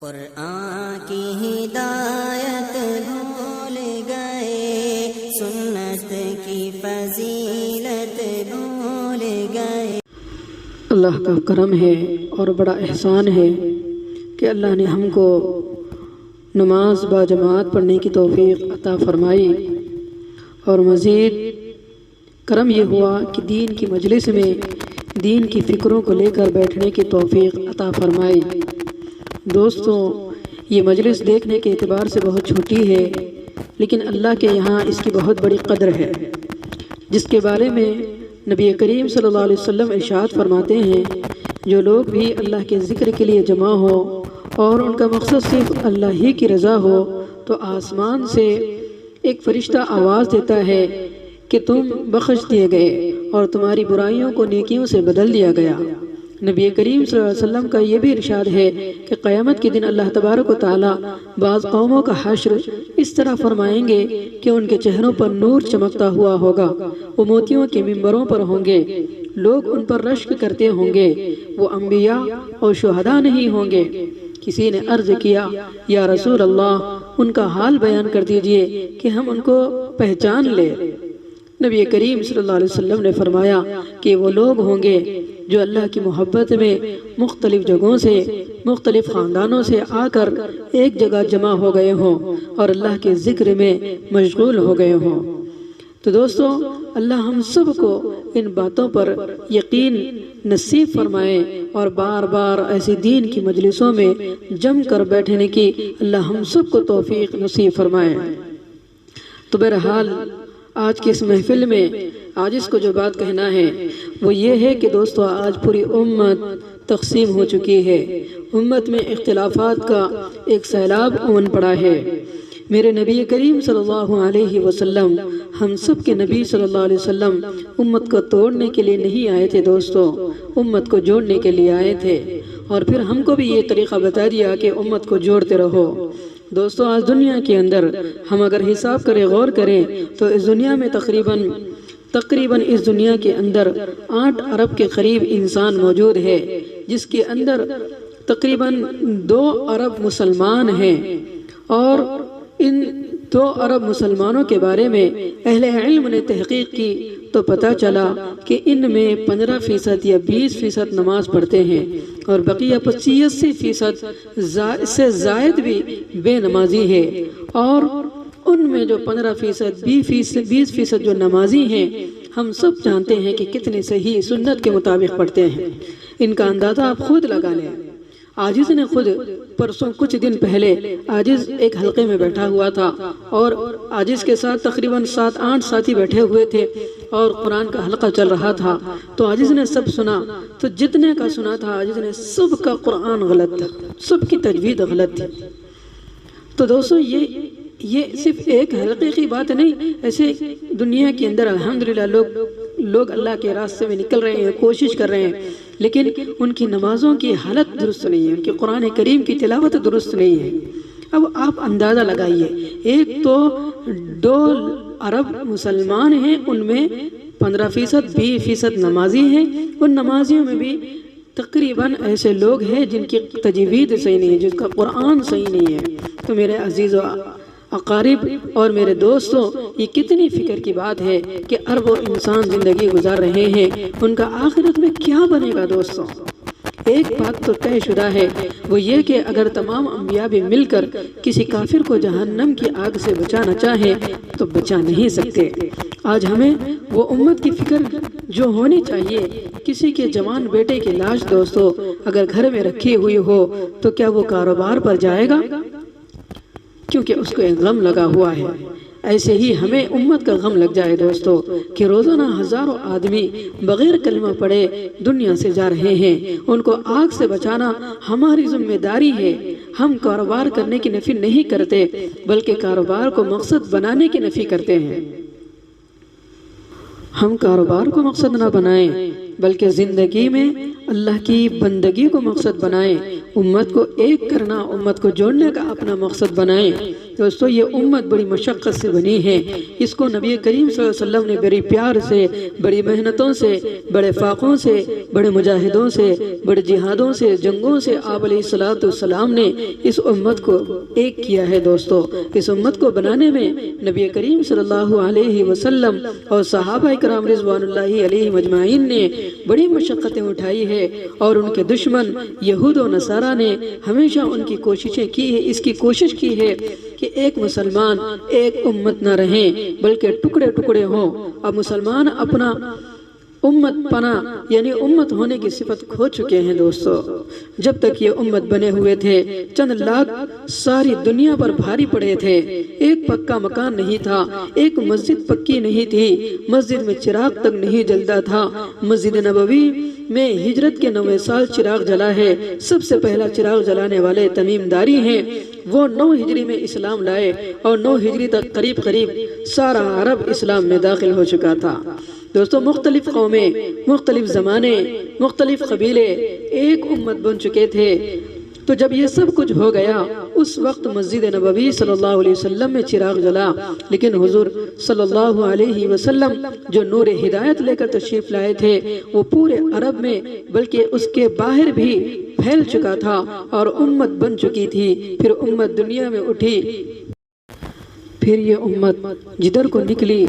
قرآن کی ہدایت بھول گئے، سنت کی فضیلت بھول گئے۔ اللہ کا کرم ہے اور بڑا احسان ہے کہ اللہ نے ہم کو نماز با جماعت پڑھنے کی توفیق عطا فرمائی، اور مزید کرم یہ ہوا کہ دین کی مجلس میں دین کی فکروں کو لے کر بیٹھنے کی توفیق عطا فرمائی۔ دوستوں، یہ مجلس دیکھنے کے اعتبار سے بہت چھوٹی ہے، لیکن اللہ کے یہاں اس کی بہت بڑی قدر ہے، جس کے بارے میں نبی کریم صلی اللہ علیہ وسلم ارشاد فرماتے ہیں، جو لوگ بھی اللہ کے ذکر کے لیے جمع ہو اور ان کا مقصد صرف اللہ ہی کی رضا ہو، تو آسمان سے ایک فرشتہ آواز دیتا ہے کہ تم بخش دیے گئے اور تمہاری برائیوں کو نیکیوں سے بدل دیا گیا۔ نبی کریم صلی اللہ علیہ وسلم کا یہ بھی ارشاد ہے کہ قیامت کے دن اللہ تبارک و تعالی بعض قوموں کا حشر اس طرح فرمائیں گے کہ ان کے چہروں پر نور چمکتا ہوا ہوگا، وہ موتیوں کے منبروں پر ہوں گے، لوگ ان پر رشک کرتے ہوں گے، وہ انبیاء اور شہداء نہیں ہوں گے۔ کسی نے عرض کیا، یا رسول اللہ، ان کا حال بیان کر دیجئے کہ ہم ان کو پہچان لیں۔ نبی کریم صلی اللہ علیہ وسلم نے فرمایا کہ وہ لوگ ہوں گے جو اللہ کی محبت میں مختلف جگہوں سے، مختلف خاندانوں سے آ کر ایک جگہ جمع ہو گئے ہوں اور اللہ کے ذکر میں مشغول ہو گئے ہوں۔ تو دوستو، اللہ ہم سب کو ان باتوں پر یقین نصیب فرمائے اور بار بار ایسی دین کی مجلسوں میں جم کر بیٹھنے کی اللہ ہم سب کو توفیق نصیب فرمائے۔ تو بہرحال آج کی اس محفل میں آج اس کو جو بات کہنا ہے وہ یہ ہے کہ دوستو، آج پوری امت تقسیم ہو چکی ہے، امت میں اختلافات کا ایک سیلاب امن پڑا ہے۔ میرے نبی کریم صلی اللہ علیہ وسلم، ہم سب کے نبی صلی اللہ علیہ وسلم امت کو توڑنے کے لیے نہیں آئے تھے دوستو، امت کو جوڑنے کے لیے آئے تھے، اور پھر ہم کو بھی یہ طریقہ بتا دیا کہ امت کو جوڑتے رہو۔ دوستو، آج دنیا کے اندر ہم اگر حساب کریں، غور کریں، تو اس دنیا میں تقریباً اس دنیا کے اندر 8 ارب کے قریب انسان موجود ہے، جس کے اندر تقریباً 2 ارب مسلمان ہیں، اور ان 2 ارب مسلمانوں کے بارے میں اہل علم نے تحقیق کی تو پتہ چلا کہ ان میں 15% یا 20% نماز پڑھتے ہیں، اور بقیہ 85% سے زائد بھی بے نمازی ہے، اور ان میں جو 15% 20% جو نمازی ہیں، ہم سب جانتے ہیں کہ کتنے صحیح سنت کے مطابق پڑھتے ہیں۔ ان کا اندازہ آپ خود لگا لیں۔ عاجز نے خود پرسوں کچھ دن پہلے عاجز ایک حلقے میں بیٹھا ہوا تھا، اور عاجز کے ساتھ تقریباً 7-8 ساتھی بیٹھے ہوئے تھے، اور قرآن کا حلقہ چل رہا تھا، تو عاجز نے سب سنا، تو جتنے کا سنا تھا عاجز نے سب کا قرآن غلط تھا، سب کی تجوید غلط تھی۔ تو دوستو، یہ صرف ایک حلقے کی بات نہیں، ایسے دنیا کے اندر الحمدللہ لوگ اللہ کے راستے میں نکل رہے ہیں، کوشش کر رہے ہیں، لیکن ان کی نمازوں کی حالت درست نہیں ہے، ان کی قرآن کریم کی تلاوت درست نہیں ہے۔ اب آپ اندازہ لگائیے، ایک تو 2 ارب مسلمان ہیں، ان میں 15% 20% نمازی ہیں، ان نمازیوں میں بھی تقریباً ایسے لوگ ہیں جن کی تجوید صحیح نہیں ہے، جن کا قرآن صحیح نہیں ہے۔ تو میرے عزیز و اقارب اور میرے دوستوں، یہ کتنی فکر کی بات ہے کہ اربوں انسان زندگی گزار رہے ہیں، ان کا آخرت میں کیا بنے گا دوستوں؟ ایک بات تو طے شدہ ہے، وہ یہ کہ اگر تمام انبیاء بھی مل کر کسی کافر کو جہنم کی آگ سے بچانا چاہیں تو بچا نہیں سکتے۔ آج ہمیں وہ امت کی فکر جو ہونی چاہیے، کسی کے جوان بیٹے کی لاش دوستو اگر گھر میں رکھی ہوئی ہو تو کیا وہ کاروبار پر جائے گا؟ کیونکہ اس کو ایک غم لگا ہوا ہے۔ ایسے ہی ہمیں امت کا غم لگ جائے دوستو کہ روزانہ ہزاروں آدمی بغیر کلمہ پڑھے دنیا سے جا رہے ہیں، ان کو آگ سے بچانا ہماری ذمہ داری ہے۔ ہم کاروبار کرنے کی نفی نہیں کرتے، بلکہ کاروبار کو مقصد بنانے کی نفی کرتے ہیں۔ ہم کاروبار کو مقصد نہ بنائیں، بلکہ زندگی میں اللہ کی بندگی کو مقصد بنائیں، امت کو ایک کرنا، امت کو جوڑنے کا اپنا مقصد بنائیں۔ دوستو یہ امت بڑی مشقت سے بنی ہے، اس کو نبی کریم صلی اللہ علیہ وسلم نے بڑی پیار سے، بڑی محنتوں سے، بڑے فاقوں سے، بڑے مجاہدوں سے، بڑے جہادوں سے، جنگوں سے آپ علیہ السلام نے اس امت کو ایک کیا ہے۔ دوستو اس امت کو بنانے میں نبی کریم صلی اللہ علیہ وسلم اور صحابہ کرام رضوان اللہ علیہ مجمعین نے بڑی مشقتیں اٹھائی ہے، اور ان کے دشمن یہود و نصارہ نے ہمیشہ ان کی کوششیں کی ہے، اس کی کوشش کی ہے کہ ایک مسلمان ایک امت نہ رہیں بلکہ ٹکڑے ٹکڑے ہوں۔ اب مسلمان اپنا امت پنا یعنی امت ہونے کی صفت کھو چکے ہیں۔ دوستو جب تک یہ امت بنے ہوئے تھے، چند لاکھ ساری دنیا پر بھاری پڑے تھے، ایک پکا مکان نہیں تھا، ایک مسجد پکی نہیں تھی، مسجد میں چراغ تک نہیں جلتا تھا۔ مسجد نبوی میں ہجرت کے 9ویں سال چراغ جلا ہے۔ سب سے پہلا چراغ جلانے والے تمیم داری ہیں، وہ 9 ہجری میں اسلام لائے، اور 9 ہجری تک قریب سارا عرب اسلام میں داخل ہو چکا تھا۔ دوستو مختلف قومیں، مختلف زمانے، مختلف قبیلے ایک امت بن چکے تھے۔ تو جب یہ سب کچھ ہو گیا، اس وقت مسجد نبوی صلی اللہ علیہ وسلم میں چراغ جلا، لیکن حضور صلی اللہ علیہ وسلم جو نور ہدایت لے کر تشریف لائے تھے، وہ پورے عرب میں بلکہ اس کے باہر بھی پھیل چکا تھا اور امت بن چکی تھی۔ پھر امت دنیا میں اٹھی، پھر یہ امت جدھر کو نکلی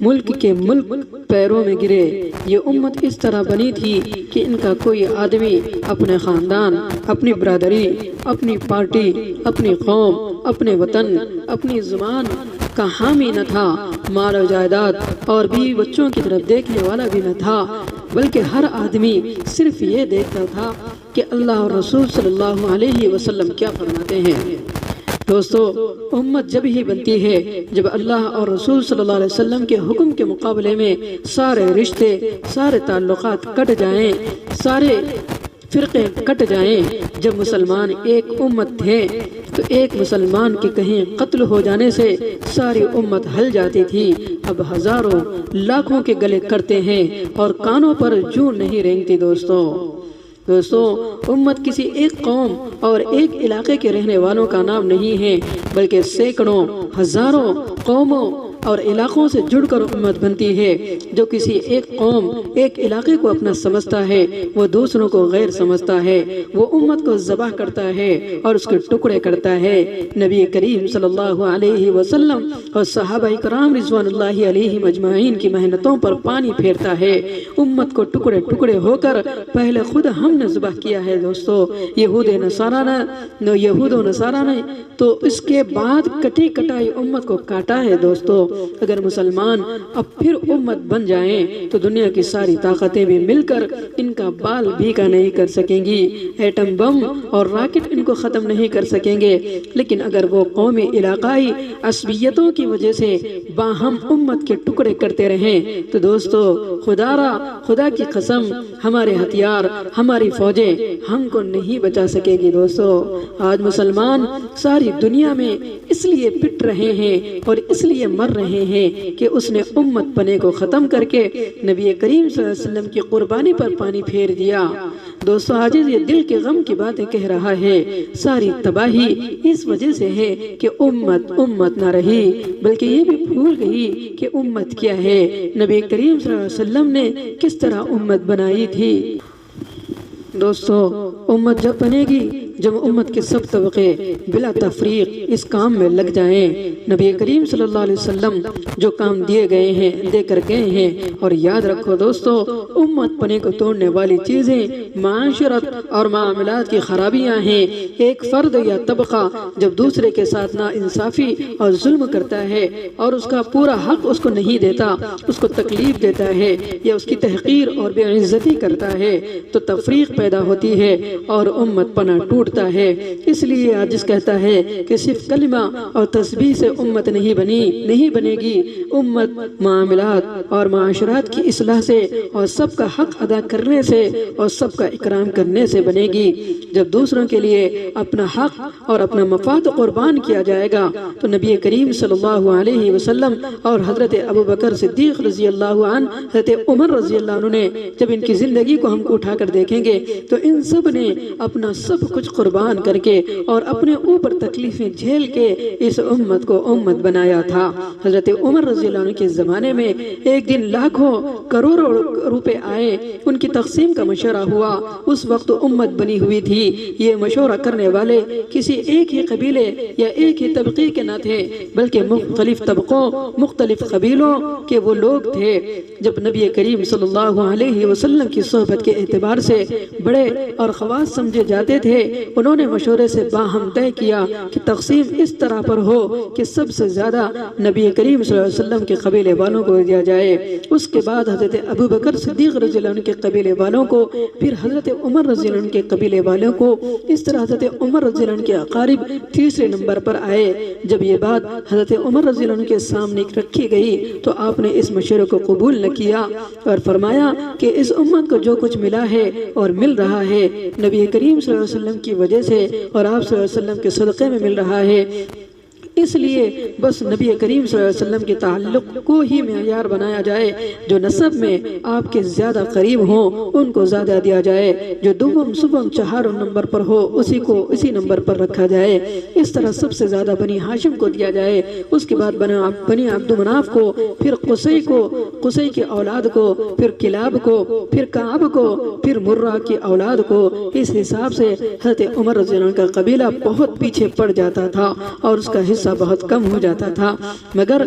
ملک کے ملک پیروں میں گرے۔ یہ امت اس طرح بنی تھی کہ ان کا کوئی آدمی اپنے خاندان، اپنی برادری، اپنی پارٹی، اپنی قوم، اپنے وطن، اپنی زبان کا حامی نہ تھا، مال و جائیداد اور بیوی بچوں کی طرف دیکھنے والا بھی نہ تھا، بلکہ ہر آدمی صرف یہ دیکھتا تھا کہ اللہ اور رسول صلی اللہ علیہ وسلم کیا فرماتے ہیں۔ دوستو امت جب ہی بنتی ہے جب اللہ اور رسول صلی اللہ علیہ وسلم کے حکم کے مقابلے میں سارے رشتے، سارے تعلقات کٹ جائیں، سارے فرقے کٹ جائیں۔ جب مسلمان ایک امت تھے تو ایک مسلمان کے کہیں قتل ہو جانے سے ساری امت ہل جاتی تھی۔ اب ہزاروں لاکھوں کے گلے کرتے ہیں اور کانوں پر جوں نہیں رینگتی۔ دوستو امت کسی ایک قوم اور ایک علاقے کے رہنے والوں کا نام نہیں ہے، بلکہ سینکڑوں، ہزاروں قوموں اور علاقوں سے جڑ کر امت بنتی ہے۔ جو کسی ایک قوم، ایک علاقے کو اپنا سمجھتا ہے، وہ دوسروں کو غیر سمجھتا ہے، وہ امت کو ذبح کرتا ہے اور اس کے ٹکڑے کرتا ہے۔ نبی کریم صلی اللہ علیہ وسلم اور صحابہ کرام رضوان اللہ علیہ مجمعین کی محنتوں پر پانی پھیرتا ہے۔ امت کو ٹکڑے ٹکڑے ہو کر پہلے خود ہم نے ذبح کیا ہے۔ دوستو یہود و نصارہ نے تو اس کے بعد کٹی کٹائی امت کو کاٹا ہے۔ دوستو اگر مسلمان اب پھر امت بن جائیں تو دنیا کی ساری طاقتیں بھی مل کر ان کا بال بھیکا نہیں کر سکیں گی، ایٹم بم اور راکٹ ان کو ختم نہیں کر سکیں گے۔ لیکن اگر وہ قومی علاقائی عصبیتوں کی وجہ سے باہم امت کے ٹکڑے کرتے رہیں تو دوستو خدا کی قسم ہمارے ہتھیار، ہماری فوجیں ہم کو نہیں بچا سکے گی۔ دوستو آج مسلمان ساری دنیا میں اس لیے پٹ رہے ہیں اور اس لیے مر رہے ہیں کہ اس نے امت پنے کو ختم کر کے نبی کریم صلی اللہ علیہ وسلم کی قربانی پر پانی پھیر دیا۔ دوستو آج یہ دل کے غم کی باتیں کہہ رہا ہے۔ ساری تباہی اس وجہ سے ہے کہ امت نہ رہی، بلکہ یہ بھی بھول گئی کہ امت کیا ہے، نبی کریم صلی اللہ علیہ وسلم نے کس طرح امت بنائی تھی۔ دوستو امت جب بنے گی جب امت کے سب طبقے بلا تفریق اس کام میں لگ جائیں۔ نبی کریم صلی اللہ علیہ وسلم جو کام دے کر گئے ہیں، اور یاد رکھو دوستو امت پنے کو توڑنے والی چیزیں معاشرت اور معاملات کی خرابیاں ہیں۔ ایک فرد یا طبقہ جب دوسرے کے ساتھ نا انصافی اور ظلم کرتا ہے اور اس کا پورا حق اس کو نہیں دیتا، اس کو تکلیف دیتا ہے یا اس کی تحقیر اور بے عزتی کرتا ہے تو تفریق پیدا ہوتی ہے اور امت پناہ ٹوٹتا ہے۔ اس لیے آج کہتا ہے کہ صرف کلمہ اور تسبیح سے امت نہیں بنے گی، امت معاملات اور معاشرات کی اصلاح سے اور سب کا حق ادا کرنے سے اور سب کا اکرام کرنے سے بنے گی۔ جب دوسروں کے لیے اپنا حق اور اپنا مفاد قربان کیا جائے گا تو نبی کریم صلی اللہ علیہ وسلم اور حضرت ابوبکر صدیق رضی اللہ عنہ، حضرت عمر رضی اللہ عنہ نے جب ان کی زندگی کو ہم کو اٹھا کر دیکھیں گے تو ان سب نے اپنا سب کچھ قربان کر کے اور اپنے اوپر تکلیفیں جھیل کے اس امت کو امت بنایا تھا۔ حضرت عمر رضی اللہ عنہ کے زمانے میں ایک دن لاکھوں کروڑوں روپے آئے، ان کی تقسیم کا مشورہ ہوا۔ اس وقت امت بنی ہوئی تھی، یہ مشورہ کرنے والے کسی ایک ہی قبیلے یا ایک ہی طبقے کے نہ تھے، بلکہ مختلف طبقوں، مختلف قبیلوں کے وہ لوگ تھے۔ جب نبی کریم صلی اللہ علیہ وسلم کی صحبت کے اعتبار سے بڑے اور خواص سمجھے جاتے تھے، انہوں نے مشورے سے باہم طے کیا کہ تقسیم اس طرح پر ہو کہ سب سے زیادہ نبی کریم صلی اللہ علیہ وسلم کے قبیلے والوں کو دیا جائے، اس کے بعد حضرت ابو بکر صدیق رضی اللہ عنہ کے قبیلے والوں کو، پھر حضرت عمر رضی اللہ عنہ کے قبیلے والوں کو، اس طرح حضرت عمر رضی اللہ عنہ کے اقارب تیسرے نمبر پر آئے۔ جب یہ بات حضرت عمر رضی اللہ عنہ کے سامنے رکھی گئی تو آپ نے اس مشورے کو قبول نہ کیا اور فرمایا کہ اس امت کو جو کچھ ملا ہے اور مل رہا ہے نبی کریم صلی اللہ علیہ وسلم کی وجہ سے اور آپ صلی اللہ علیہ وسلم کے صدقے میں مل رہا ہے، اس لیے بس نبی کریم صلی اللہ علیہ وسلم کے تعلق کو ہی معیار بنایا جائے، جو نسب میں آپ کے زیادہ قریب ہوں ان کو زیادہ دیا جائے، جو دوم سوم چہارم نمبر پر ہو اسی کو اسی نمبر پر رکھا جائے، اس طرح سب سے زیادہ بنی ہاشم کو دیا جائے، اس کے بعد بنی عبد مناف کو، پھر قصی کو، قصی کی اولاد کو، پھر کلاب کو، پھر کعب کو، پھر مرہ کی اولاد کو۔ اس حساب سے حضرت عمر رضی اللہ عنہ کا قبیلہ بہت پیچھے پڑ جاتا تھا اور اس کا حصہ بہت کم ہو جاتا تھا، مگر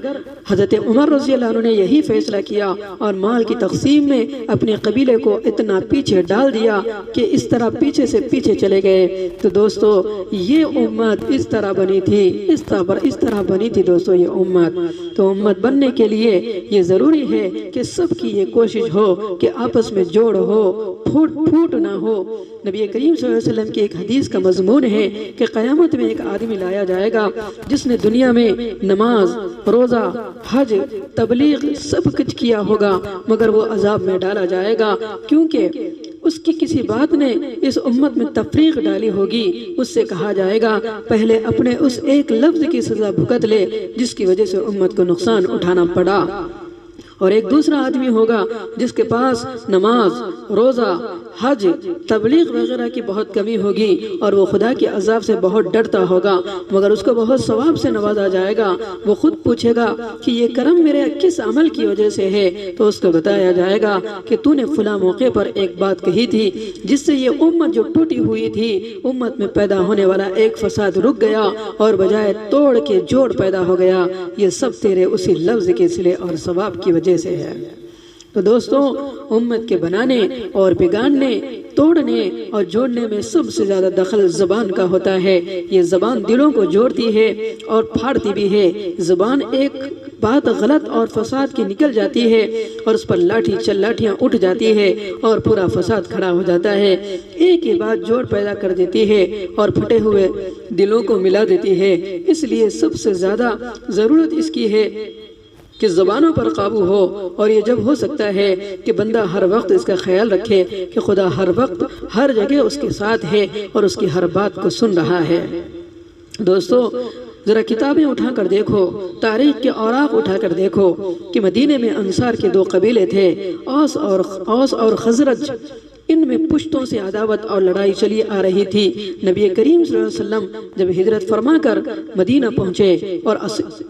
حضرت عمر رضی اللہ عنہ نے یہی فیصلہ کیا اور مال کی تقسیم میں اپنے قبیلے کو اتنا پیچھے ڈال دیا کہ اس طرح پیچھے سے پیچھے چلے گئے۔ تو دوستو یہ امت اس طرح بنی تھی، اس طرح بنی تھی دوستو یہ امت۔ تو امت بننے کے لیے یہ ضروری ہے کہ سب کی یہ کوشش ہو کہ آپس میں جوڑ ہو، پھوٹ نہ ہو۔ نبی کریم صلی اللہ علیہ وسلم کی ایک حدیث کا مضمون ہے کہ قیامت میں ایک آدمی لایا جائے گا جس نے دنیا میں نماز، روزہ، حج، تبلیغ سب کچھ کیا ہوگا، مگر وہ عذاب میں ڈالا جائے گا کیونکہ اس کی کسی بات نے اس امت میں تفریق ڈالی ہوگی۔ اس سے کہا جائے گا پہلے اپنے اس ایک لفظ کی سزا بھگت لے جس کی وجہ سے امت کو نقصان اٹھانا پڑا۔ اور ایک دوسرا آدمی ہوگا جس کے پاس نماز، روزہ، حج، تبلیغ وغیرہ کی بہت کمی ہوگی اور وہ خدا کے عذاب سے بہت ڈرتا ہوگا، مگر اس کو بہت ثواب سے نوازا جائے گا۔ وہ خود پوچھے گا کہ یہ کرم میرے کس عمل کی وجہ سے ہے، تو اس کو بتایا جائے گا کہ تو نے فلاں موقع پر ایک بات کہی تھی جس سے یہ امت جو ٹوٹی ہوئی تھی، امت میں پیدا ہونے والا ایک فساد رک گیا اور بجائے توڑ کے جوڑ پیدا ہو گیا۔ یہ سب تیرے اسی لفظ کے صلے اور ثواب کی وجہ سے ہے۔ تو دوستوں امت کے بنانے اور بگاڑنے، توڑنے اور جوڑنے میں سب سے زیادہ دخل زبان کا ہوتا ہے۔ یہ زبان دلوں کو جوڑتی ہے اور پھاڑتی بھی ہے۔ زبان ایک بات غلط اور فساد کی نکل جاتی ہے اور اس پر لاٹھیاں اٹھ جاتی ہے اور پورا فساد کھڑا ہو جاتا ہے۔ ایک ہی بات جوڑ پیدا کر دیتی ہے اور پھٹے ہوئے دلوں کو ملا دیتی ہے۔ اس لیے سب سے زیادہ ضرورت اس کی ہے کہ زبانوں پر قابو ہو، اور یہ جب ہو سکتا ہے کہ بندہ ہر وقت اس کا خیال رکھے کہ خدا ہر وقت ہر جگہ اس کے ساتھ ہے اور اس کی ہر بات کو سن رہا ہے۔ دوستو ذرا کتابیں اٹھا کر دیکھو، تاریخ کے اوراق اٹھا کر دیکھو کہ مدینے میں انصار کے دو قبیلے تھے، اوس اور خزرج۔ ان میں پشتوں سے عداوت اور لڑائی چلی آ رہی تھی۔ نبی کریم صلی اللہ علیہ وسلم جب ہجرت فرما کر مدینہ پہنچے اور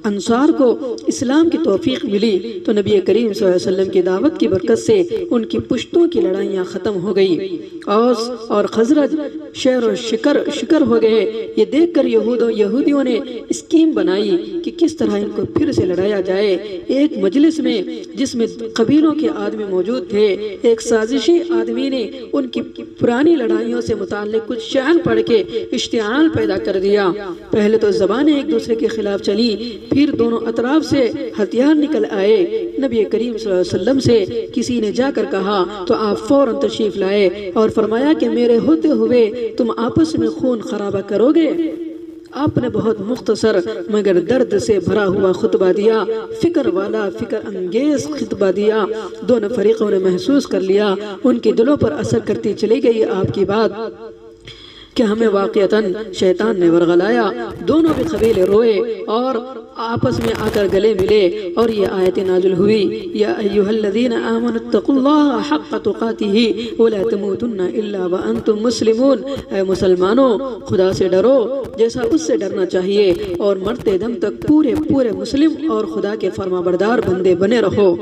انصار کو اسلام کی توفیق ملی تو نبی کریم صلی اللہ علیہ وسلم کی دعوت کی برکت سے ان کی پشتوں کی لڑائیاں ختم ہو گئی۔ اوس اور خزرج شیر و شکر ہو گئے۔ یہ دیکھ کر یہودیوں نے اسکیم بنائی کہ کس طرح ان کو پھر سے لڑایا جائے۔ ایک مجلس میں جس میں قبیلوں کے آدمی موجود تھے، ایک سازشی آدمی نے ان کی پرانی لڑائیوں سے متعلق کچھ شعر پڑھ کے اشتعال پیدا کر دیا۔ پہلے تو زبانیں ایک دوسرے کے خلاف چلی، پھر دونوں اطراف سے ہتھیار نکل آئے۔ نبی کریم صلی اللہ علیہ وسلم سے کسی نے جا کر کہا تو آپ فوراً تشریف لائے اور فرمایا کہ میرے ہوتے ہوئے تم آپس میں خون خرابہ کرو گے؟ آپ نے بہت مختصر مگر درد سے بھرا ہوا خطبہ دیا، فکر انگیز خطبہ دیا۔ دونوں فریقوں نے محسوس کر لیا، ان کے دلوں پر اثر کرتی چلی گئی آپ کی بات کہ ہمیں واقعتاً شیطان نے ورغلایا، دونوں بھی قبیلے روئے اور آپس میں آ کر گلے ملے، اور یہ آیت نازل ہوئی، یا ایھا الذین آمنوا اتقوا اللہ حق تقاتہ ولا تموتن الا وانتم مسلمون، اے مسلمانوں خدا سے ڈرو جیسا اس سے ڈرنا چاہیے، اور مرتے دم تک پورے مسلم اور خدا کے فرما بردار بندے بنے رہو۔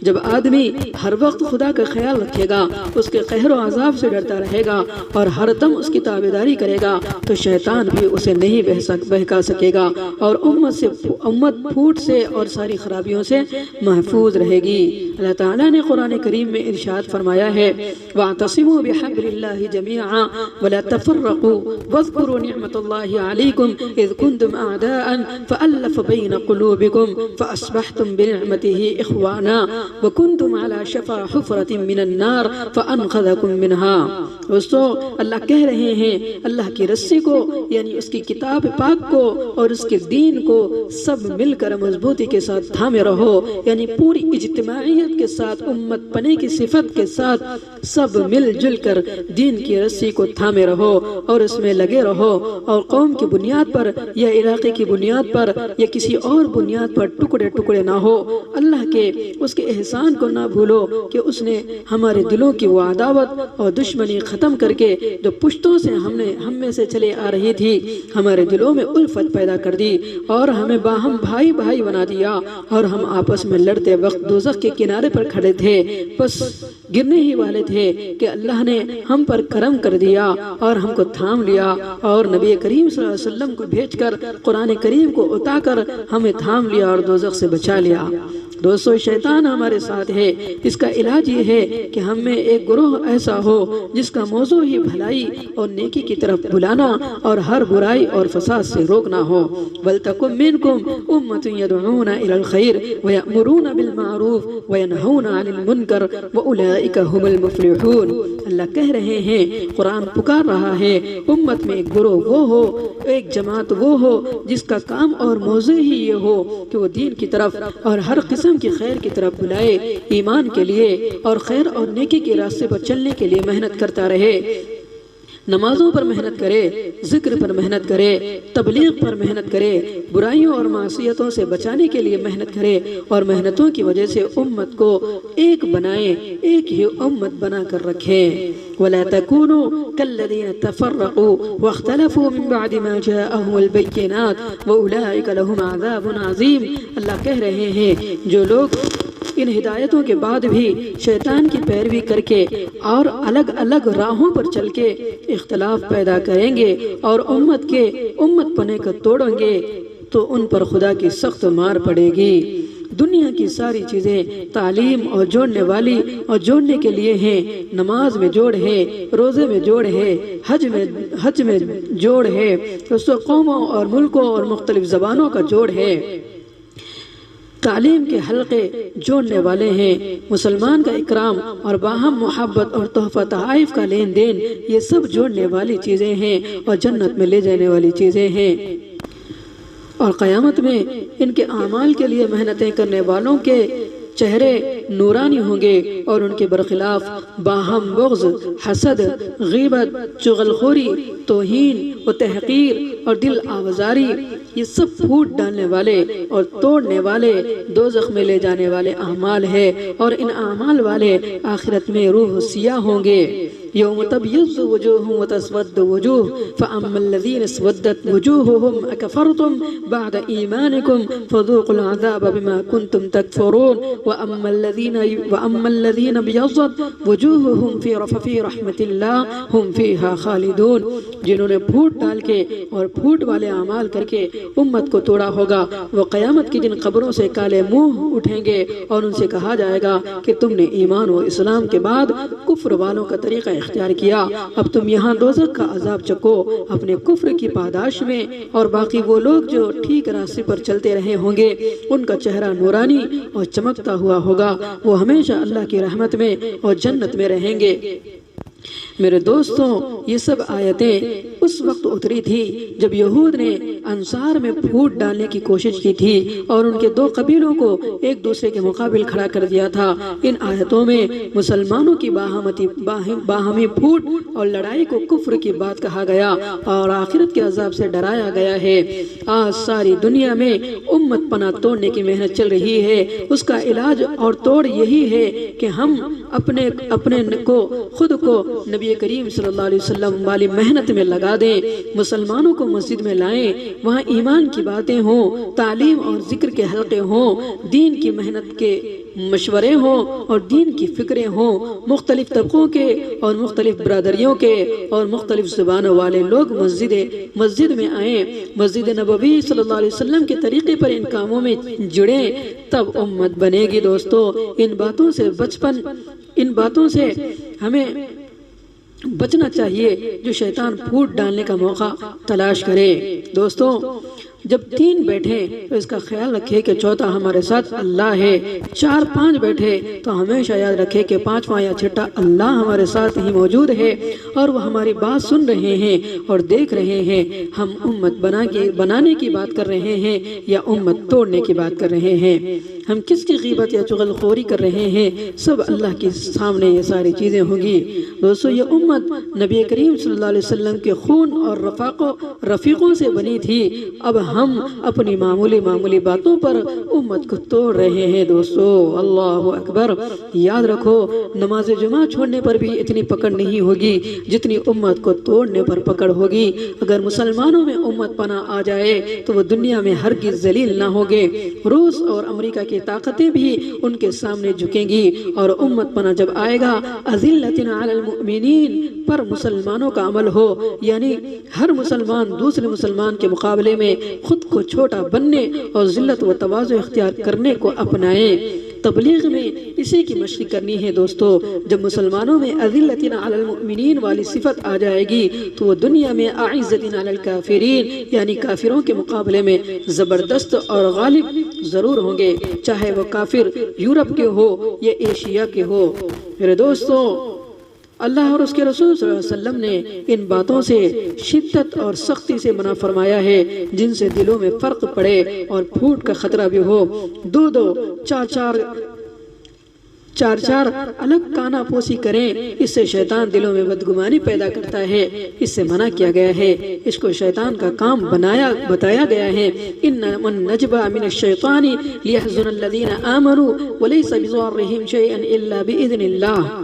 جب آدمی ہر وقت خدا کا خیال رکھے گا، اس کے قہر و عذاب سے ڈرتا رہے گا اور ہر دم اس کی تابعداری کرے گا، تو شیطان بھی اسے نہیں بہکا سکے گا، اور امت پھوٹ سے اور ساری خرابیوں سے محفوظ رہے گی۔ اللہ تعالیٰ نے قرآن کریم میں ارشاد فرمایا ہے، وَاعْتَصِمُوا بِحَبْلِ اللَّهِ جَمِيعًا وَلَا تَفَرَّقُوا وَاذْكُرُوا نِعْمَةَ اللَّهِ عَلَيْكُمْ إِذْ كُنْتُمْ أَعْدَاءً فَأَلَّفَ بَيْنَ قُلُوبِكُمْ فَأَصْبَحْتُمْ بِنِعْمَتِهِ إِخْوَانًا وَكُنْتُمْ عَلَى شَفَا حُفْرَةٍ مِّنَ النَّارِ فَأَنْقَذَكُم مِّنْهَا۔ دوستو اللہ کہہ رہے ہیں اللہ کی رسی کو یعنی اس کی کتاب پاک کو اور اس کے دین کو سب مل کر مضبوطی کے ساتھ تھامے رہو، یعنی پوری اجتماعیت کے ساتھ، امت پنے کی صفت کے ساتھ سب مل جل کر دین کی رسی کو تھامے رہو اور اس میں لگے رہو، اور قوم کی بنیاد پر یا علاقے کی بنیاد پر یا کسی اور بنیاد پر ٹکڑے نہ ہو۔ اللہ کے اس کے احسان کو نہ بھولو کہ اس نے ہمارے دلوں کی وہ عداوت اور دشمنی ختم کر کے جو پشتوں سے ہم میں سے چلے آ رہی تھی، ہمارے دلوں میں الفت پیدا کر دی اور ہمیں باہم بھائی بنا دیا، اور ہم آپس میں لڑتے وقت دوزخ کے کنارے پر کھڑے تھے، بس گرنے ہی والے تھے کہ اللہ نے ہم پر کرم کر دیا اور ہم کو تھام لیا، اور نبی کریم صلی اللہ علیہ وسلم کو بھیج کر قرآن کریم کو اتا کر ہمیں تھام لیا اور دوزخ سے بچا لیا۔ دوستو شیطان ہمارے ساتھ ہے، اس کا علاج یہ ہے کہ ہم میں ایک گروہ ایسا ہو جس کا موضوع ہی بھلائی اور نیکی کی طرف بلانا اور ہر برائی اور فساد سے روکنا ہو۔ وَلْتَكُن مِّنكُمْ أُمَّةٌ يَدْعُونَ إِلَى الْخَيْرِ وَيَأْمُرُونَ بِالْمَعْرُوفِ وَيَنْهَوْنَ عَنِ الْمُنكَرِ وَأُولَٰئِكَ هُمُ الْمُفْلِحُونَ۔ اللہ کہہ رہے ہیں، قرآن پکار رہا ہے، امت میں ایک گروہ وہ ہو، ایک جماعت وہ ہو جس کا کام اور موضوع ہی یہ ہو کہ وہ دین کی طرف اور ہر قسم کی خیر کی طرف بلائے، ایمان کے لیے اور خیر اور نیکی کے راستے پر چلنے کے لیے محنت کرتا رہے، نمازوں پر محنت کرے، ذکر پر محنت کرے، تبلیغ پر محنت کرے، برائیوں اور معصیتوں سے بچانے کے لیے محنت کرے، اور محنتوں کی وجہ سے امت کو ایک بنائے، ایک ہی امت بنا کر رکھے۔ وَلَا تَكُونُوا كَالَّذِينَ تَفَرَّقُوا وَاخْتَلَفُوا مِن بَعْدِ مَا جَاءَهُمُ الْبَيِّنَاتُ وَأُولَٰئِكَ لَهُمْ عَذَابٌ عَظِيمٌ۔ اللہ کہہ رہے ہیں جو لوگ ان ہدایتوں کے بعد بھی شیطان کی پیروی کر کے اور الگ راہوں پر چل کے اختلاف پیدا کریں گے اور امت پنے کو توڑیں گے، تو ان پر خدا کی سخت مار پڑے گی۔ دنیا کی ساری چیزیں تعلیم اور جوڑنے والی اور جوڑنے کے لیے ہیں، نماز میں جوڑ ہے، روزے میں جوڑ ہے، حج میں جوڑ ہے، قوموں اور ملکوں اور مختلف زبانوں کا جوڑ ہے، تعلیم کے حلقے جوڑنے والے ہیں، مسلمان کا اکرام اور باہم محبت اور تحفہ تحائف کا لین دین، یہ سب جوڑنے والی چیزیں ہیں اور جنت میں لے جانے والی چیزیں ہیں، اور قیامت میں ان کے اعمال کے لیے محنتیں کرنے والوں کے چہرے نورانی ہوں گے، اور ان کے برخلاف باہم بغض، حسد، غیبت، چغلخوری، توہین و تحقیر اور دل آوازاری، یہ سب پھوٹ ڈالنے والے اور توڑنے والے دوزخ میں لے جانے والے اعمال ہے، اور ان اعمال والے آخرت میں روح سیاہ ہوں گے۔ یوم تبیض وجوہ وتسود وجوہ فاما الذین اسودت وجوہہم اکفرتم بعد ایمانکم فذوقوا العذاب بما کنتم تکفرون واما الذین ابیضت وجوہہم فی رحمت اللہ ہم فیہا خالدون۔ جنہوں نے پھوٹ ڈال کے اور پھوٹ والے اعمال کر کے امت کو توڑا ہوگا، وہ قیامت کے دن قبروں سے کالے منہ اٹھیں گے اور ان سے کہا جائے گا کہ تم نے ایمان و اسلام کے بعد کفر والوں کا طریقہ اختیار کیا، اب تم یہاں دوزخ کا عذاب چکو اپنے کفر کی پاداش میں، اور باقی وہ لوگ جو ٹھیک راستے پر چلتے رہے ہوں گے ان کا چہرہ نورانی اور چمکتا ہوا ہوگا، وہ ہمیشہ اللہ کی رحمت میں اور جنت میں رہیں گے۔ میرے دوستوں، یہ سب آیتیں اس وقت اتری تھی جب یہود نے انصار میں پھوٹ ڈالنے کی کوشش کی تھی اور ان کے دو قبیلوں کو ایک دوسرے کے مقابل کھڑا کر دیا تھا۔ ان آیتوں میں مسلمانوں کی باہمی پھوٹ اور لڑائی کو کفر کی بات کہا گیا اور آخرت کے عذاب سے ڈرایا گیا ہے۔ آج ساری دنیا میں امت پناہ توڑنے کی محنت چل رہی ہے۔ اس کا علاج اور توڑ یہی ہے کہ ہم اپنے خود کو نبی کریم صلی اللہ علیہ وسلم والی محنت میں لگا دیں، مسلمانوں کو مسجد میں لائیں، وہاں ایمان کی باتیں ہوں، تعلیم اور ذکر کے حلقے ہوں، دین کی محنت کے مشورے ہوں اور دین کی فکریں ہوں، مختلف طبقوں کے اور مختلف برادریوں کے اور مختلف زبانوں والے لوگ مسجد میں آئیں، مسجد نبوی صلی اللہ علیہ وسلم کے طریقے پر ان کاموں میں جڑیں، تب امت بنے گی۔ دوستو ان باتوں سے ہمیں بچنا چاہیے جو شیطان پھوٹ ڈالنے کا موقع تلاش کرے۔ دوستو جب 3 بیٹھے تو اس کا خیال رکھے کہ چوتھا ہمارے ساتھ اللہ ہے، 4-5 بیٹھے تو ہمیشہ یاد رکھے کہ 5واں یا 6واں اللہ ہمارے ساتھ ہی موجود ہے اور وہ ہماری بات سن رہے ہیں اور دیکھ رہے ہیں۔ ہم امت بنانے کی بات کر رہے ہیں یا امت توڑنے کی بات کر رہے ہیں، ہم کس کی غیبت یا چغل خوری کر رہے ہیں، سب اللہ کے سامنے یہ ساری چیزیں ہوں گی۔ دوستو یہ امت نبی کریم صلی اللہ علیہ وسلم کے خون اور رفیقوں سے بنی تھی، اب ہم اپنی معمولی باتوں پر امت کو توڑ رہے ہیں۔ دوستو اللہ اکبر، یاد رکھو نماز جمعہ چھوڑنے پر بھی اتنی پکڑ نہیں ہوگی جتنی امت کو توڑنے پر پکڑ ہوگی۔ اگر مسلمانوں میں امت پناہ آ جائے تو وہ دنیا میں ہرگز ذلیل نہ ہوگے، روس اور امریکہ کی طاقتیں بھی ان کے سامنے جھکیں گی، اور امت پناہ جب آئے گا اذلۃ علی المؤمنین پر مسلمانوں کا عمل ہو، یعنی ہر مسلمان دوسرے مسلمان کے مقابلے میں خود کو چھوٹا بننے اور ذلت و تواضع اختیار کرنے کو اپنائیں۔ تبلیغ میں اسی کی مشق کرنی ہے۔ دوستو جب مسلمانوں میں اذلۃ علی المؤمنین والی صفت آ جائے گی تو وہ دنیا میں اعزۃ علی الکافرین یعنی کافروں کے مقابلے میں زبردست اور غالب ضرور ہوں گے، چاہے وہ کافر یورپ کے ہو یا ایشیا کے ہو۔ میرے دوستو اللہ اور اس کے رسول صلی اللہ علیہ وسلم نے ان باتوں سے شدت اور سختی سے منع فرمایا ہے جن سے دلوں میں فرق پڑے اور پھوٹ کا خطرہ بھی ہو۔ 2-2 4-4 الگ کانا پوسی کریں، اس سے شیطان دلوں میں بدگمانی پیدا کرتا ہے، اس سے منع کیا گیا ہے، اس کو شیطان کا کام بتایا گیا ہے۔ انما النجوى من الشیطان لیحزن الذین آمنوا ولیس بضارهم شیئا الا باذن اللہ۔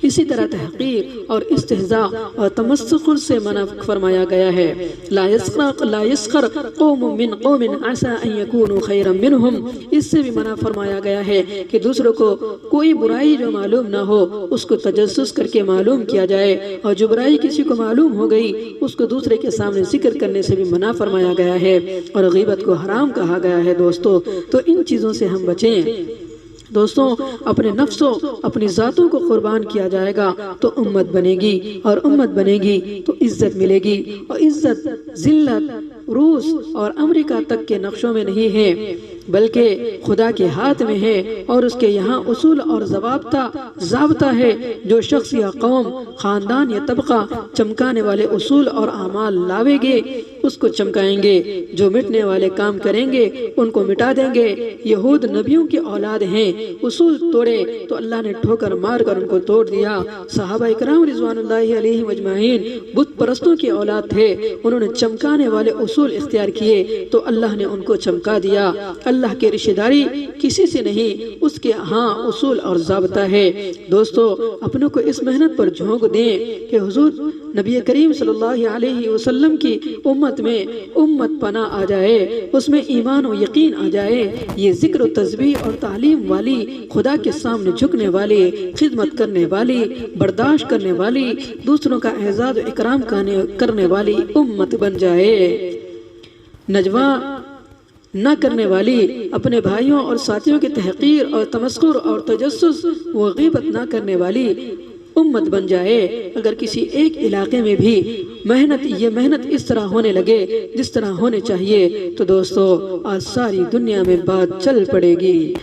اسی طرح تحقیر اور استہزاء اور تمسخر سے منع فرمایا گیا ہے۔ لا یسخر قوم من قوم عسى ان يكونوا خيرا منهم، اس سے بھی منع فرمایا گیا ہے کہ دوسروں کو کوئی برائی جو معلوم نہ ہو اس کو تجسس کر کے معلوم کیا جائے، اور جو برائی کسی کو معلوم ہو گئی اس کو دوسرے کے سامنے ذکر کرنے سے بھی منع فرمایا گیا ہے، اور غیبت کو حرام کہا گیا ہے۔ دوستو تو ان چیزوں سے ہم بچیں۔ دوستوں اپنے نفسوں اپنی ذاتوں کو قربان کیا جائے گا تو امت بنے گی، اور امت بنے گی تو عزت ملے گی، اور عزت ذلت روس اور امریکہ تک کے نقشوں میں نہیں ہے بلکہ خدا کے ہاتھ میں ہے، اور اس کے یہاں اصول اور ضابطہ ہے۔ جو شخص یا قوم خاندان یا طبقہ چمکانے والے اصول اور اعمال لاوے گے اس کو چمکائیں گے، جو مٹنے والے کام کریں گے ان کو مٹا دیں گے۔ یہود نبیوں کی اولاد ہیں، اصول توڑے تو اللہ نے ٹھوکر مار کر ان کو توڑ دیا۔ صحابہ اکرام رضوان اللہ علیہم اجمعین بت پرستوں کی اولاد تھے، انہوں نے چمکانے والے اصول اختیار کیے تو اللہ نے ان کو چمکا دیا۔ اللہ کی رشتہ داری کسی سے نہیں، اس کے ہاں اصول اور ضابطہ ہے۔ دوستو اپنوں کو اس محنت پر جھونک دیں کہ حضور نبی کریم صلی اللہ علیہ وسلم کی امت میں امت پناہ آ جائے، اس میں ایمان و یقین آ جائے۔ یہ ذکر و تسبیح اور تعلیم والی، خدا کے سامنے جھکنے والی، خدمت کرنے والی، برداشت کرنے والی، دوسروں کا اعزاز و اکرام کرنے والی امت بن جائے۔ نجوہ نہ کرنے والی، اپنے بھائیوں اور ساتھیوں کے تحقیر اور تمسخر اور تجسس و غیبت نہ کرنے والی امت بن جائے۔ اگر کسی ایک علاقے میں بھی یہ محنت اس طرح ہونے لگے جس طرح ہونے چاہیے تو دوستو آج ساری دنیا میں بات چل پڑے گی۔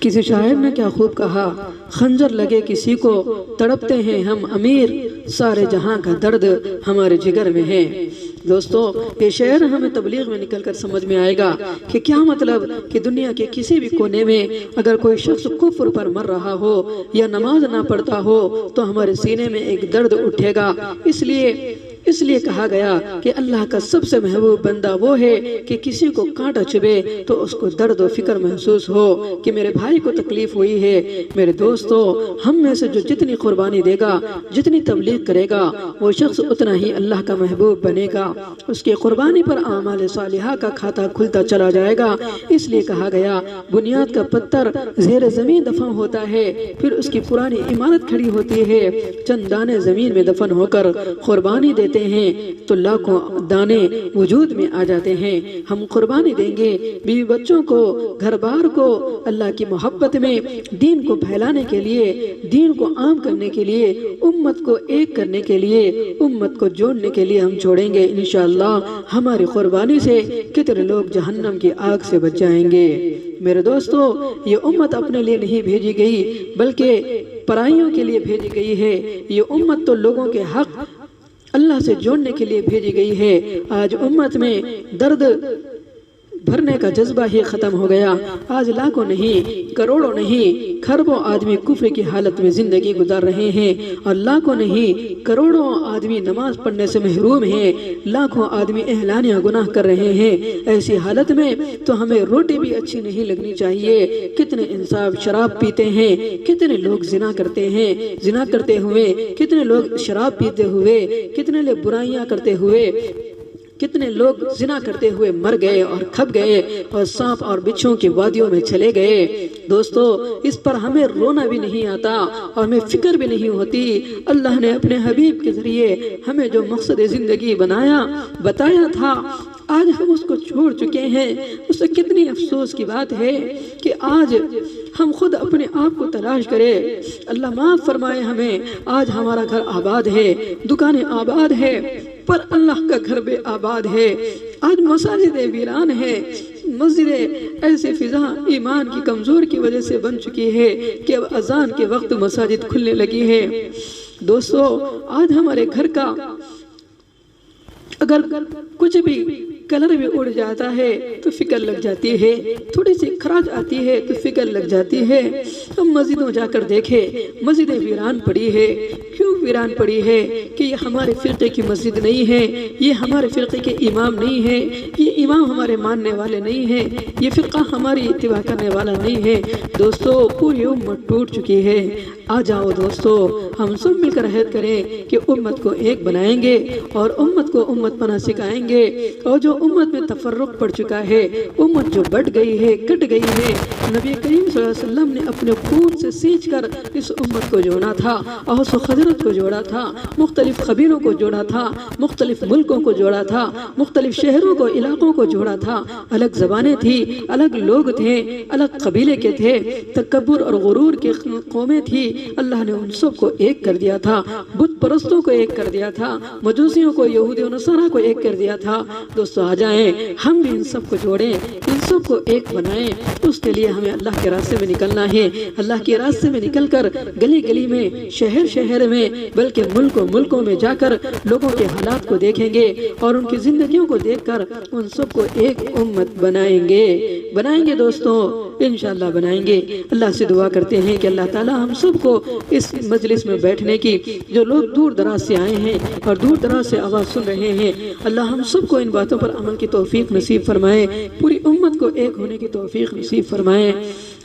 کسی شاعر نے کیا خوب کہا، خنجر لگے کسی کو تڑپتے ہیں ہم امیر، سارے جہاں کا درد ہمارے جگر میں ہے۔ دوستو یہ شعر ہمیں تبلیغ میں نکل کر سمجھ میں آئے گا کہ کیا مطلب کہ دنیا کے کسی بھی کونے میں اگر کوئی شخص کفر پر مر رہا ہو یا نماز نہ پڑھتا ہو تو ہمارے سینے میں ایک درد اٹھے گا۔ اس لیے کہا گیا کہ اللہ کا سب سے محبوب بندہ وہ ہے کہ کسی کو کانٹا چبھے تو اس کو درد و فکر محسوس ہو کہ میرے بھائی کو تکلیف ہوئی ہے۔ میرے دوستو ہم میں سے جو جتنی قربانی دے گا، جتنی تبلیغ کرے گا، وہ شخص اتنا ہی اللہ کا محبوب بنے گا۔ اس کی قربانی پر اعمال صالحہ کا کھاتا کھلتا چلا جائے گا۔ اس لیے کہا گیا بنیاد کا پتھر زیر زمین دفن ہوتا ہے، پھر اس کی پرانی عمارت کھڑی ہوتی ہے، چند دانے زمین میں دفن ہو کر قربانی دیتے ہیں تو لاکھوں دانے وجود میں آ جاتے ہیں۔ ہم قربانی دیں گے بیوی بچوں کو، گھر بار کو اللہ کی محبت میں، دین کو پھیلانے کے لیے، دین کو عام کرنے کے لیے، امت کو ایک کرنے کے لیے، امت کو جوڑنے کے لیے ہم چھوڑیں گے۔ انشاءاللہ ہماری قربانی سے کتنے لوگ جہنم کی آگ سے بچ جائیں گے۔ میرے دوستو یہ امت اپنے لیے نہیں بھیجی گئی بلکہ پرائیوں کے لیے بھیجی گئی ہے۔ یہ امت تو لوگوں کے حق اللہ سے جوڑنے کے لیے بھیجی گئی ہے۔ آج امت میں درد بھرنے کا جذبہ ہی ختم ہو گیا۔ آج لاکھوں نہیں، کروڑوں نہیں، کھربوں آدمی کفر کی حالت میں زندگی گزار رہے ہیں، اور لاکھوں نہیں، کروڑوں آدمی نماز پڑھنے سے محروم ہیں، لاکھوں آدمی اعلانیہ گناہ کر رہے ہیں۔ ایسی حالت میں تو ہمیں روٹی بھی اچھی نہیں لگنی چاہیے۔ کتنے انصاف شراب پیتے ہیں، کتنے لوگ زنا کرتے ہیں، زنا کرتے ہوئے کتنے لوگ شراب پیتے ہوئے، کتنے لوگ برائیاں کرتے ہوئے، کتنے لوگ زنا کرتے ہوئے مر گئے اور کھپ گئے اور سانپ اور بچھوں کی وادیوں میں چلے گئے۔ دوستو اس پر ہمیں رونا بھی نہیں آتا اور ہمیں فکر بھی نہیں ہوتی۔ اللہ نے اپنے حبیب کے ذریعے ہمیں جو مقصد زندگی بتایا تھا، آج ہم اس کو چھوڑ چکے ہیں۔ اس سے کتنی افسوس کی بات ہے کہ آج ہم خود اپنے آپ کو تلاش کریں۔ اللہ معاف فرمائے ہمیں۔ آج ہمارا گھر آباد ہے، دکانیں آباد ہے، پر اللہ کا گھر بے آباد ہے۔ آج مساجدیں ویران ہیں، مسجدیں ایسے فضا ایمان کی کمزور کی وجہ سے بن چکی ہے کہ اب اذان کے وقت مساجد کھلنے لگی ہے۔ دوستو آج ہمارے گھر کا اگر کچھ بھی کلر بھی اڑ جاتا ہے تو فکر لگ جاتی ہے، تھوڑی سی خراش آتی ہے تو فکر لگ جاتی ہے۔ ہم مسجدوں جا کر دیکھیں، مسجدیں ویران پڑی ہے۔ کیوں ویران پڑی ہے؟ کہ یہ ہمارے فرقے کی مسجد نہیں ہے، یہ ہمارے فرقے کے امام نہیں ہے، یہ امام ہمارے ماننے والے نہیں ہیں، یہ فرقہ ہماری اتباع کرنے والا نہیں ہے۔ دوستو پوری امت ٹوٹ چکی ہے۔ آ جاؤ دوستو ہم سب مل کر عہد کریں کہ امت کو ایک بنائیں گے اور امت کو امت پنا سکھائیں گے، اور جو امت میں تفرق پڑ چکا ہے، امت جو بٹ گئی ہے، کٹ گئی ہے، نبی کریم صلی اللہ علیہ وسلم نے اپنے خون سے سینچ کر اس امت کو جوڑا تھا، اوس و خزرج کو جوڑا تھا، مختلف قبیلوں کو جوڑا تھا، مختلف ملکوں کو جوڑا تھا، مختلف شہروں کو، علاقوں کو جوڑا تھا۔ الگ زبانیں تھی، الگ لوگ تھے، الگ قبیلے کے تھے، تکبر اور غرور کی قومیں تھی، اللہ نے ان سب کو ایک کر دیا تھا، بت پرستوں کو ایک کر دیا تھا، مجوسیوں کو، یہودی و نصارہ کو ایک کر دیا تھا۔ دوستو آ جائیں ہم بھی ان سب کو جوڑیں، ان سب کو ایک بنائیں۔ اس کے لیے ہمیں اللہ کے راستے میں نکلنا ہے۔ اللہ کے راستے میں نکل کر گلی گلی میں، شہر شہر میں، بلکہ ملکوں میں جا کر لوگوں کے حالات کو دیکھیں گے اور ان کی زندگیوں کو دیکھ کر ان سب کو ایک امت بنائیں گے دوستوں، انشاءاللہ بنائیں گے۔ اللہ سے دعا کرتے ہیں کہ اللہ تعالی ہم سب کو اس مجلس میں بیٹھنے کی، جو لوگ دور دراز سے آئے ہیں اور دور دراز سے آواز سن رہے ہیں، اللہ ہم سب کو ان باتوں پر عمل کی توفیق نصیب فرمائے، پوری امت کو ایک ہونے کی توفیق نصیب فرمائے۔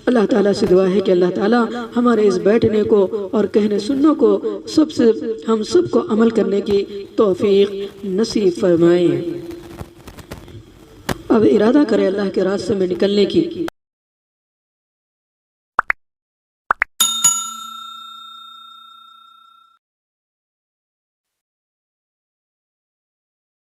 اللہ تعالیٰ سے دعا ہے کہ اللہ تعالیٰ ہمارے اس بیٹھنے کو اور کہنے سننے کو ہم سب کو عمل کرنے کی توفیق نصیب فرمائے۔ اب ارادہ کرے اللہ کے راستے میں نکلنے کی۔